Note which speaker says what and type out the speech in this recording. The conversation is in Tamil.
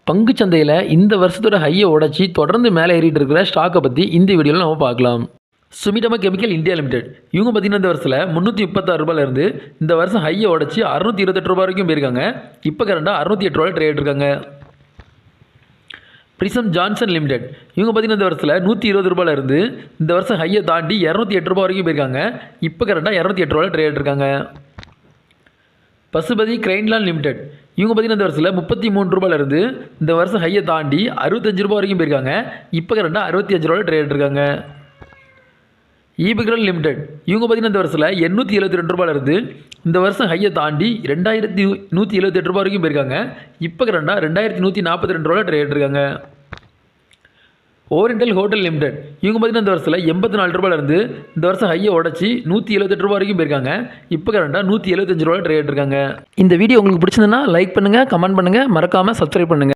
Speaker 1: பங்குச் சந்தையில் இந்த வருஷத்தோட ஹையை உடைச்சி தொடர்ந்து மேலே ஏறிட்டு இருக்கிற ஸ்டாக்கை பற்றி இந்த வீடியோவில் நம்ம பார்க்கலாம். சுமிடமா கெமிக்கல் இந்தியா லிமிடெட் இவங்க பார்த்தீங்கன்னா இந்த வருஷத்தில் 336 ரூபாயிலிருந்து இந்த வருஷம் ஹையை உடைச்சி 628 ரூபாய் வரைக்கும் போயிருக்காங்க. இப்போ கரண்டாக 608 ரூபாய் ட்ரேட் இருக்காங்க. பிரிசம் ஜான்சன் லிமிடெட் இவங்க பார்த்தீங்கன்னா இந்த வருஷத்தில் 120 ரூபாயிலிருந்து இந்த வருஷம் ஹையை தாண்டி 208 ரூபாய் வரைக்கும் போயிருக்காங்க. இப்போ கரண்டாக 208 ரூபாய் ட்ரேட் இருக்காங்க. பசுபதி கிரைன்லாண்ட் லிமிடெட் இவங்க பார்த்தீங்கன்னா இந்த வருஷத்தில் 33 ரூபாயிலிருந்து இந்த வருஷம் ஹையை தாண்டி 65 ரூபாய் வரைக்கும் போயிருக்காங்க. இப்போ கரண்டாக 65 ரூபாய் ட்ரேட் இருக்காங்க. ஈபிகிரல் லிமிடெட் இவங்க பார்த்தீங்கன்னா இந்த வருஷத்தில் 872 ரூபாயிலிருந்து இந்த வருஷம் ஹையை தாண்டி 2178 ரூபாய் வரைக்கும் போயிருக்காங்க. இப்போ கரண்டாக 2142 ரூபாய் ட்ரேட் இருக்காங்க. ஓரியண்டல் ஹோட்டல் லிமிடெட் இவங்க பார்த்தீங்கன்னா இந்த வருஷத்தில் 84 ரூபாயிலிருந்து இந்த வருஷம் ஹையை உடச்சி 178 ரூபாய் வரைக்கும் போயிருக்காங்க. இப்போ கரண்டாக 175 ரூபாய் ட்ரேட் இருக்காங்க. இந்த வீடியோ உங்களுக்கு பிடிச்சிருந்ததுன்னா லைக் பண்ணுங்கள், கமெண்ட் பண்ணுங்கள், மறக்காமல் சப்ஸ்கிரைப் பண்ணுங்கள்.